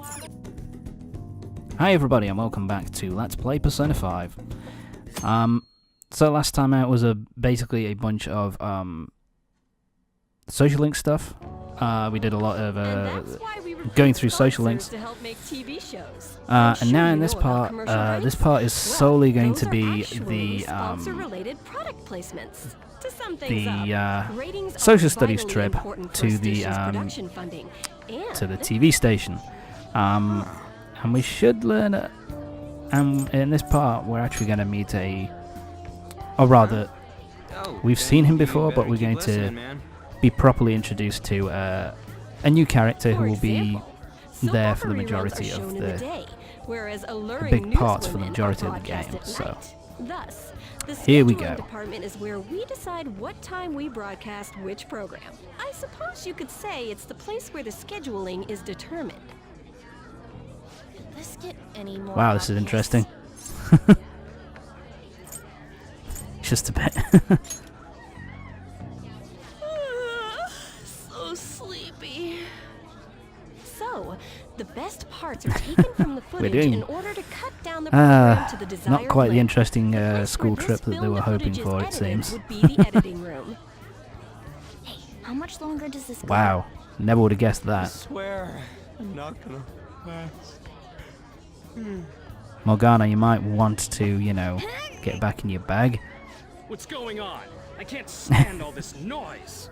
Hi everybody and welcome back to Let's Play Persona 5. So last time out was basically a bunch of social link stuff. We did a lot of going through social links. And now in this part is solely going to be the social studies trip to the TV station. And we should learn in this part we're actually going to meet or rather, we've seen him before, but we're going to be properly introduced to a new character who will be there for the majority of the big parts for the majority of the game. So here we go. Department is where we decide what time we broadcast which program. I suppose you could say it's the place where the scheduling is determined. Let's get any more. Wow, this is interesting. Just a bit. So sleepy. So, the best parts are taken from the footage in order to cut down the program to the desired not quite the length. interesting school trip that they were hoping for, it seems. Would be the editing room. Hey, how much longer does this go? Wow, never would have guessed I that. swear, I'm not gonna last. Morgana, you might want to, you know, get back in your bag. What's going on? I can't stand all this noise.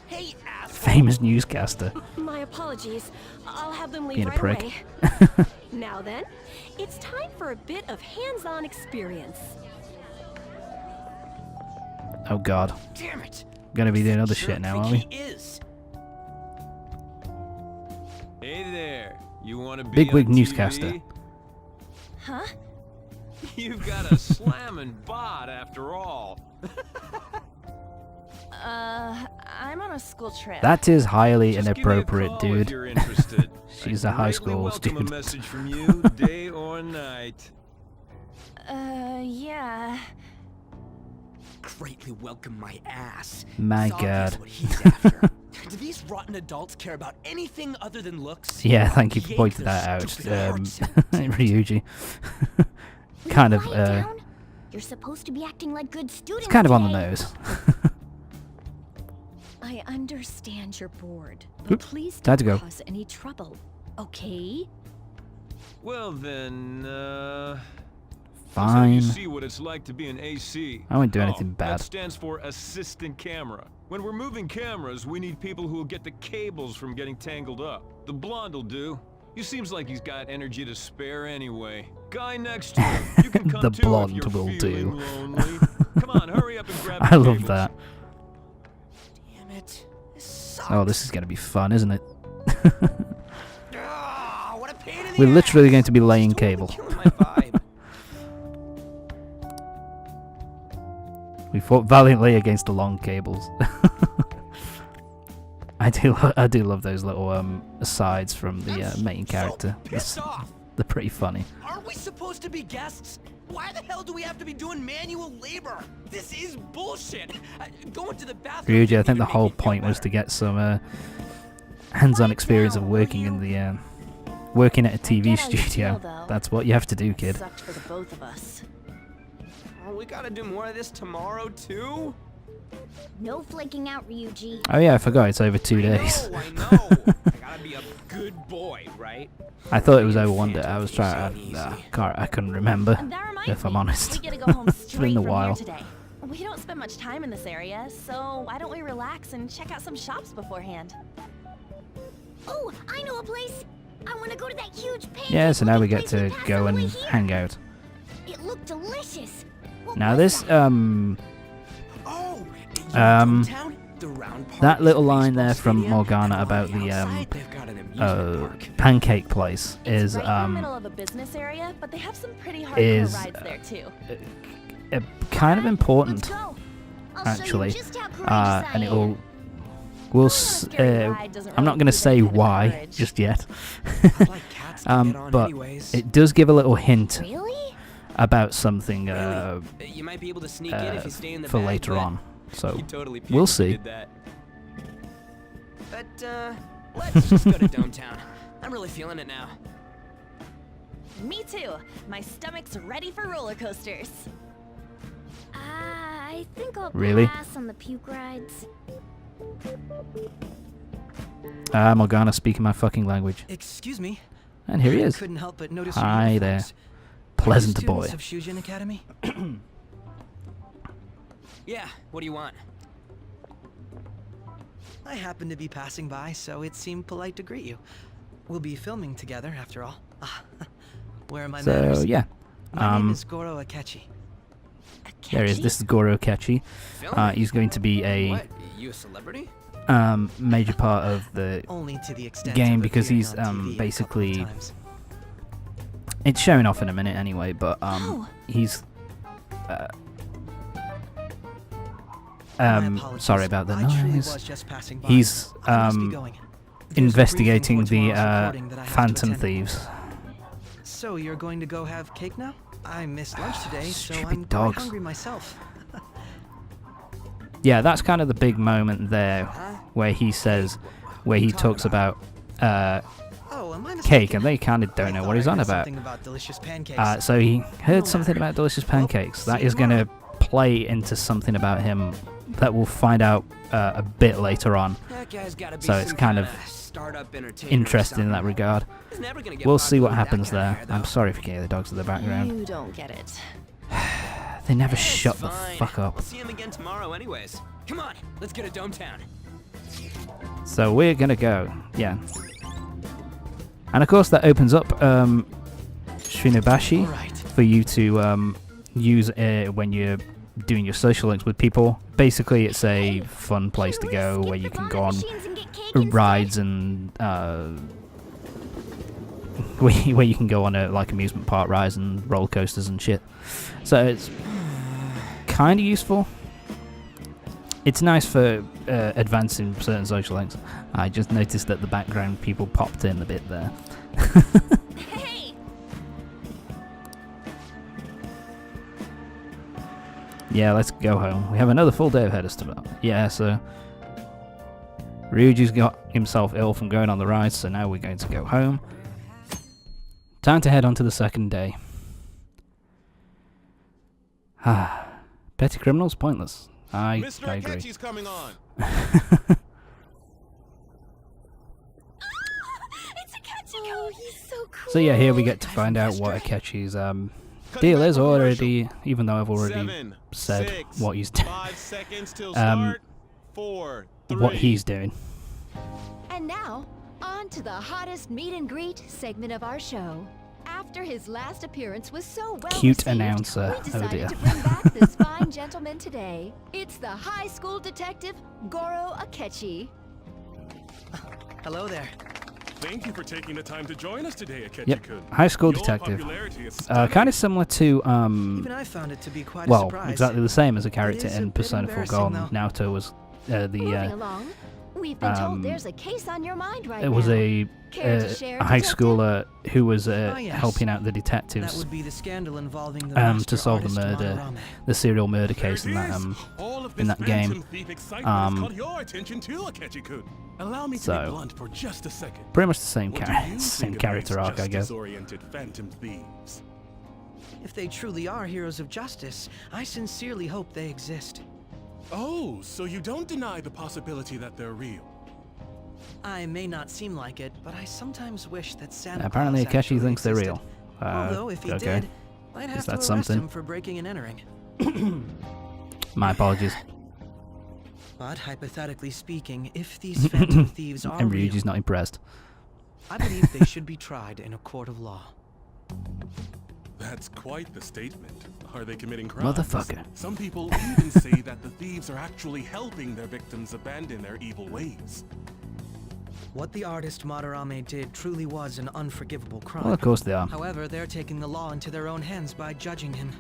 Hey, asshole! Famous newscaster. My apologies. I'll have them leave Being a right prick. away. Now then, it's time for a bit of hands-on experience. Oh god. Damn it! Gonna be doing other shit now, are we? He is. Hey there. You want to be Bigwig on TV? newscaster. Huh? You've got a slamming bot after all. I'm on a school trip. That is highly Just give me a inappropriate, call dude. If you're interested. She's I'd a high greatly school welcome student. A message from you, day or night. Yeah. Greatly welcome my ass. My It's obvious god. what he's after. Do these rotten adults care about anything other than looks? Yeah, thank you for Hate pointing those that out, stupid hearts. Ryuji. Will Kind you of, quiet down? You're supposed to be acting like good students. it's kind of on the today. nose. I understand you're bored, Oop, but please time to don't go. cause any trouble, okay? Well then, I'll tell Fine. you see what it's like to be an AC. I won't do anything bad. That stands for assistant camera. When we're moving cameras, we need people who will get the cables from getting tangled up. The blonde will do. He seems like he's got energy to spare anyway. Guy next to him, you can come The too blonde if you're will feeling do. lonely. Come on, hurry up and grab the I love cables. that. Damn it. This sucks. Oh, this is gonna be fun, isn't it? Ah, what a pain in the We're literally ass. going to be laying It's totally cable. killing my vibe. We fought valiantly against the long cables. I do love those little asides from the main character. So pissed off. They're pretty funny. Aren't we supposed to be guests? Why the hell do we have to be doing manual labor? This is bullshit. Going to the bathroom. Ryuji, I didn't think the even whole make me feel point was to better. get some hands-on experience of down, will working in you? the working at a TV get how you studio. feel, though. That's what you have to do, kid. Sucked for the both of us. Oh, we gotta do more of this tomorrow too. No flaking out, Ryuji. Oh yeah, I forgot it's over 2 days. I know. I gotta be a good boy, right? I thought it was over 1 day. I was trying. I couldn't remember. And that reminds If I'm me, honest. we get to go home It's straight been a from while. here today. We don't spend much time in this area, so why don't we relax and check out some shops beforehand? Oh, I know a place. I want to go to that huge pancake. Yeah, so now we get place to passed go on the and way here. hang out. It looked delicious. What Now was this that? Oh, you Um, downtown? The round park that is little a line baseball there from stadium, Morgana and about on the outside, they've got an amusement park. pancake place It's is right in the middle of a business area, but they have some pretty hardcore is, rides there too. kind of important Let's go. I'll actually, show you just how courageous and I it'll am. we'll Going on a scary ride doesn't I'm not really going to prove say any kind of why courage. just yet. I like cats to get on But anyways. it does give a little hint Really? about something You might be able to sneak in if you stay in the for bag, later but on. So you totally we'll peeked if you see. did that. But let's just go to downtown. I'm I'm really feeling it now. Me too. My stomach's ready for roller coasters. I think I'll Really? pass on the puke rides. Morgana speaking my fucking language. Excuse me. And here he I is. couldn't help but notice Hi your there. uniforms. Pleasant Are you boy. students of Shujin Academy? Yeah, what do you want? I happened to be passing by, so it seemed polite to greet you. We'll be filming together, after all. Where are my So, manners? yeah. My name is Goro Akechi. There he is. This is Goro Akechi. Filming? He's going to be a What? You a celebrity? major part of the Only to the extent game of because appearing he's on TV a couple of basically... times. It's showing off in a minute anyway, but Oh. he's... My apologies. sorry about the I truly noise. was just passing by. He's I must be going. There's a investigating briefing the for tomorrow's recording that I have to Phantom attend. Thieves. So you're going to go have cake now? I missed lunch today, so Stupid I'm dogs. quite hungry myself. Yeah, that's kind of the big moment there, where he says, where he talks about Oh, am I mistaken? cake, and they kind of don't I know thought what he's I on heard about. something about delicious pancakes. So he heard No something matter. about delicious Well, pancakes. That see is you going to tomorrow. play into something about him that we'll find out a bit later on. That guy's gotta be So it's some kind of kinda startup entertainer or Interesting in that something. regard. He's never gonna get We'll see what popular with happens that kinda there. hair, though. I'm sorry if you can hear the dogs in the background. You don't get it. They never It's shut the fine. fuck up. We'll see him again tomorrow anyways. Come on, let's get a Dome Town. So we're gonna go, yeah. And of course that opens up Shinobashi Alright. for you to use when you're doing your social links with people. Basically, it's a fun place to go where you can go on rides and where you can go on like amusement park rides and roller coasters and shit. So it's kind of useful. It's nice for advancing certain social links. I just noticed that the background people popped in a bit there. Hey! Yeah, let's go home. We have another full day ahead of us. Yeah, so Ryuji's got himself ill from going on the rides, so now we're going to go home. Time to head on to the second day. Petty criminals, pointless. I agree. Akechi's coming on. It's Akechi! Oh, he's so cool. So yeah, here we get to find out what Akechi's deal is already, even though I've already 7, said 6, what he's doing. 5 seconds till Um, start. 4, 3. What he's doing. And now, on to the hottest meet and greet segment of our show. After his last appearance was so well Cute received, announcer. we Oh decided dear. to bring back this fine gentleman today. It's the high school detective, Goro Akechi. Hello there. Thank you for taking the time to join us today, Akechi-kun. Yep, high school Your detective. popularity is stunning. Kind of similar to Even I found it to be quite a well, surprise. exactly the same as a character is a in bit Persona 4 embarrassing, Golden. though. Naoto was Moving along, we've been told there's a case on your mind right now. it was a Care to share, high detective? schooler who was yes. helping out the That detectives would be the scandal involving the to master solve the artist murder, Madarame. the serial murder There case it in that is. All of in this that game. Phantom Thief excitement has caught your attention too, Akechi-kun. Allow me to So, be blunt for just a second. pretty much the same What do you same think of character these arc, I guess. justice-oriented Phantom Thieves? If they truly are heroes of justice, I sincerely hope they exist. Oh, so you don't deny the possibility that they're real? I may not seem like it, but I sometimes wish that Santa Apparently, Claus actually Akechi thinks they're existed. real. Although if he okay. did, I'd have Is to that arrest something? him for breaking and entering. My apologies. But hypothetically speaking, if these phantom thieves are And real, Ryuji's not impressed. I believe they should be tried in a court of law. That's quite the statement. Are they committing crimes? Motherfucker. Some people even say that the thieves are actually helping their victims abandon their evil ways. What the artist Madarame did truly was an unforgivable crime. Well, of course they are. However, they're taking the law into their own hands by judging him.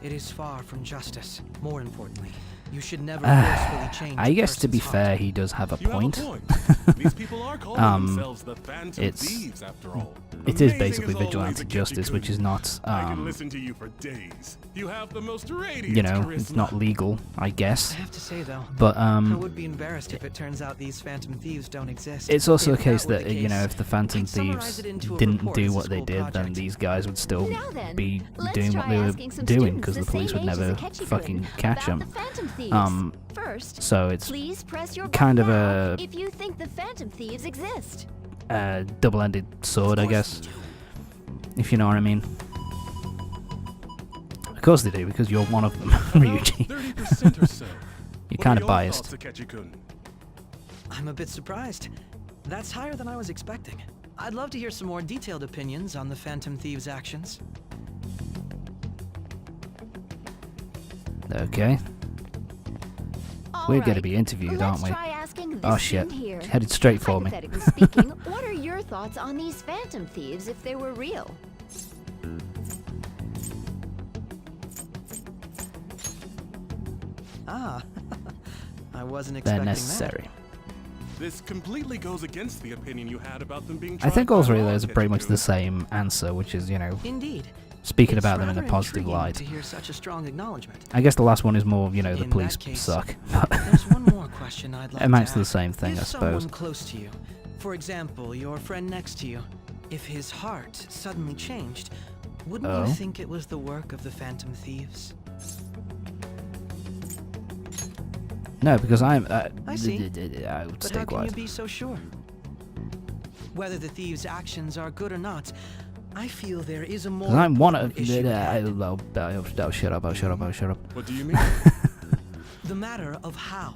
It is far from justice. More importantly, you should never forcefully change I a guess to be person's fair, heart. he does have a You point. have a point. These people are calling themselves the Phantom Thieves, after all. It is Amazing basically as always, vigilante Akechi justice, which is not, I can listen to you for days. You have the most radiant you know, charisma. it's not legal, I guess. I have to say though, But I would be embarrassed if it turns out these Phantom Thieves don't exist. it's also a If case were that, the you know, case, if the Phantom I'd summarize Thieves it into a didn't report do as a what they school did, then project. these guys would still Now then, be let's doing try what they were asking some doing, students because the the police same would age as never Akechi fucking could catch about them. the Phantom Thieves. First, So it's please press your kind button of now a if you think the Phantom Thieves exist. double-ended sword, I guess, if you know what I mean. Of course they do, because you're one of them, Ryuji. 30% or so. You're What kind are of your biased. thoughts, Akechi-kun? I'm a bit surprised. That's higher than I was expecting. I'd love to hear some more detailed opinions on the Phantom Thieves' actions. Okay. We're going to be interviewed, aren't we? Try asking this Oh shit. student here. Headed straight for me. Hypothetically speaking, what are your thoughts on these Phantom Thieves if they were real? Ah, I wasn't They're expecting necessary. This completely goes against the opinion you had about them being I tried think all by three of law, those are pretty much the Akechi-kun. same answer, which is, you know, that. Indeed. speaking It's about them in a rather positive intriguing light. to hear such a strong acknowledgement. I guess the last one is more, you know, the In police that case, suck. There's one more question I'd like Amounts to to the ask. same thing, If I suppose. someone close to you, for example, your friend next to you, if his heart suddenly changed, wouldn't Oh. you think it was the work of the Phantom Thieves? No, because I'm... I see. I would But stay how can you quiet. be so sure? Whether the thieves' actions are good or not, I feel there is a more Because I'm one of... important issue at hand. I'll shut up, I'll shut up, I'll shut up. What do you mean? The matter of how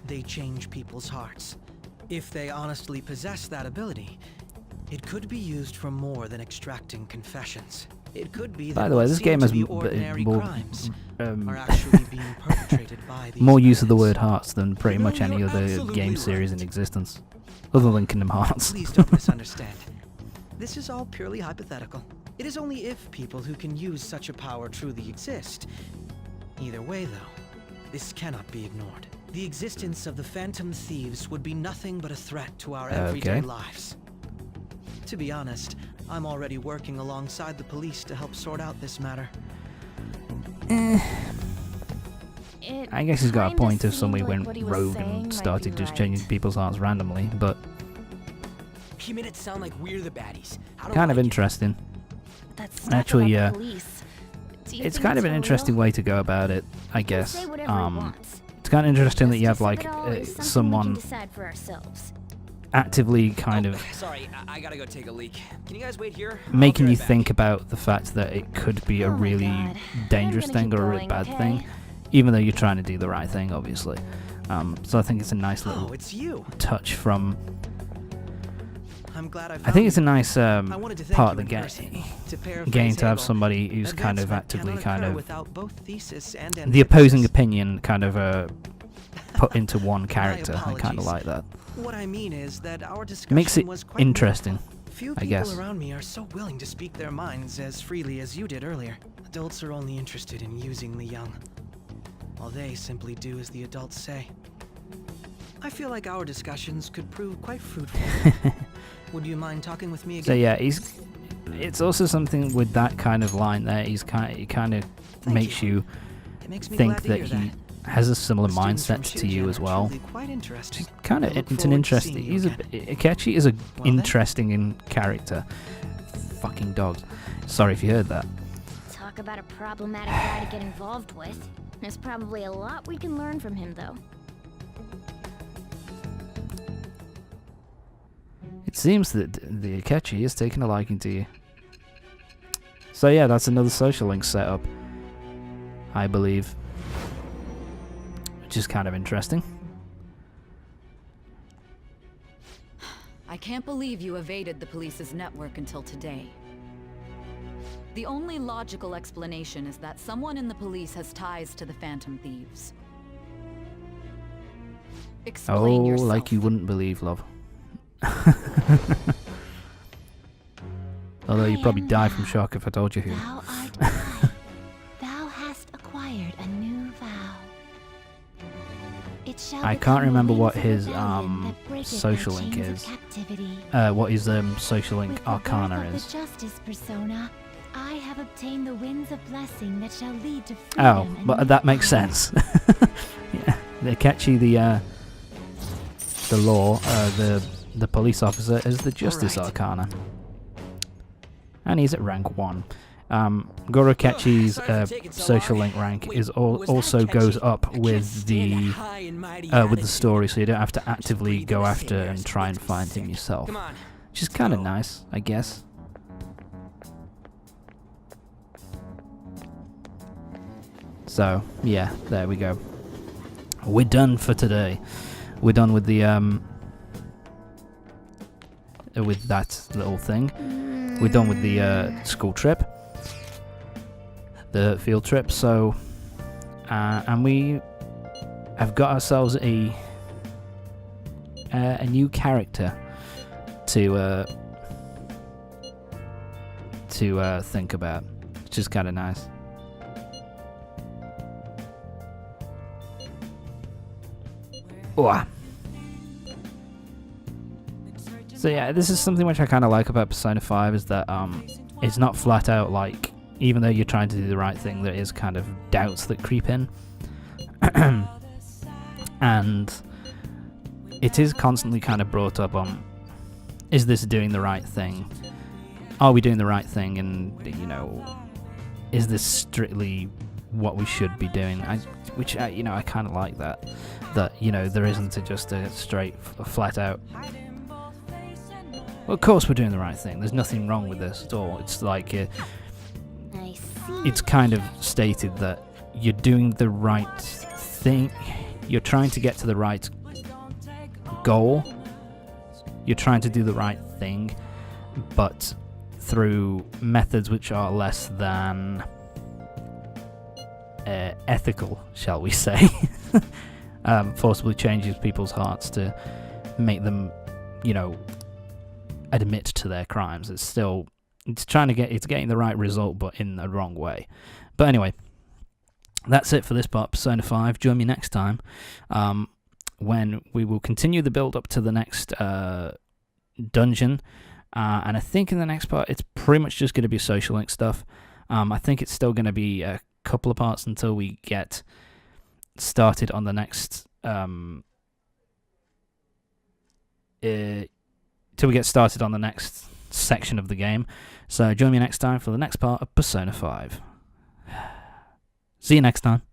they change people's hearts. If they honestly possess that ability, it could be used for more than extracting confessions. It could be that By the way, what this seem game to has be more, ordinary crimes are um, actually being perpetrated by these more use of the bandits. word hearts than pretty You know, much any you're other absolutely game series in right. existence. Other than Kingdom Hearts. Please don't misunderstand. This is all purely hypothetical. It is only if people who can use such a power truly exist. Either way, though, this cannot be ignored. The existence of the Phantom Thieves would be nothing but a threat to our everyday Okay. lives. To be honest, I'm already working alongside the police to help sort out this matter. I guess he's got a kinda point if seemed somebody like went what he was rogue saying and might started be just right. changing people's hearts randomly, but He made it sound like we're the baddies. kind of interesting. That stuff Actually, about the police. Do you It's think kind of an for interesting real? way to go about it, I He'll guess. say whatever he wants. It's kind of interesting that you have Justice like of it all is something we someone can decide for ourselves. actively kind of Sorry, I gotta go take a leak. Can you guys wait here? making you think about the fact that it could be a Oh my really God. dangerous I'm gonna thing keep or a really going, bad okay? thing, even though you're trying to do the right thing, obviously. So I think it's a nice Oh, little it's you. touch from. I'm glad I found I think it's a you. nice I wanted to thank part of you the in person. To paraphrase game to have Hegel, somebody who's kind of advancement actively cannot kind occur of without both thesis and the opposing antithesis. opinion kind of put into one character. I kind of apologies. like that. What I mean is that our It discussion makes it was quite interesting. meaningful. Few I people guess. around me are so willing to speak their minds as freely as you did earlier. Adults are only interested in using the young, while they simply do as the adults say. I feel like our discussions could prove quite fruitful. Would you mind talking with me again? So yeah, it's also something with that kind of line there. He kind of Thank makes you It makes me think glad to that hear he has a similar The students from mindset to you Shujin as are well. truly quite interesting. Kind I of, look it's an forward to interesting. seeing you He's again. Akechi is a Well then. interesting in character. Fucking dogs. Sorry if you heard that. Talk about a problematic guy to get involved with. There's probably a lot we can learn from him, though. It seems that the Akechi is taking a liking to you. So yeah, that's another social link set up, I believe, which is kind of interesting. I can't believe you evaded the police's network until today. The only logical explanation is that someone in the police has ties to the Phantom Thieves. Explain Oh, yourself. like you wouldn't believe, love. Although you'd probably die from shock if I told you who. Thou art I. Thou hast acquired a new vow. It shall I can't remember what his social link is. What his social link arcana is. Justice persona, I have obtained the winds of blessing that shall lead to Oh, freedom. but that makes sense. Yeah, Akechi, the law, the police officer, is the justice arcana, and he's at rank 1. Goro Akechi's social link rank is also goes up with the story, so you don't have to actively go after and try and find him yourself, which is kind of nice, I guess. So yeah, there we go. We're done for today. We're done with the with that little thing. We're done with the school trip, the field trip. So, and we have got ourselves a new character to think about, which is kind of nice. Ooh. So yeah, this is something which I kind of like about Persona 5, is that it's not flat out like, even though you're trying to do the right thing, there is kind of doubts that creep in. And it is constantly kind of brought up on, is this doing the right thing? Are we doing the right thing? And, you know, is this strictly what we should be doing? Which I kind of like that. That, you know, there isn't just a straight, flat out, well, of course we're doing the right thing. There's nothing wrong with this at all. It's like, it's kind of stated that you're doing the right thing. You're trying to get to the right goal. You're trying to do the right thing, but through methods which are less than ethical, shall we say. Forcibly changes people's hearts to make them, you know, admit to their crimes. It's getting the right result, but in the wrong way. But anyway, that's it for this part, Persona 5. Join me next time, when we will continue the build up to the next dungeon. And I think in the next part, it's pretty much just going to be social link stuff. I think it's still going to be a couple of parts until we get started on the next section of the game. So join me next time for the next part of Persona 5. See you next time.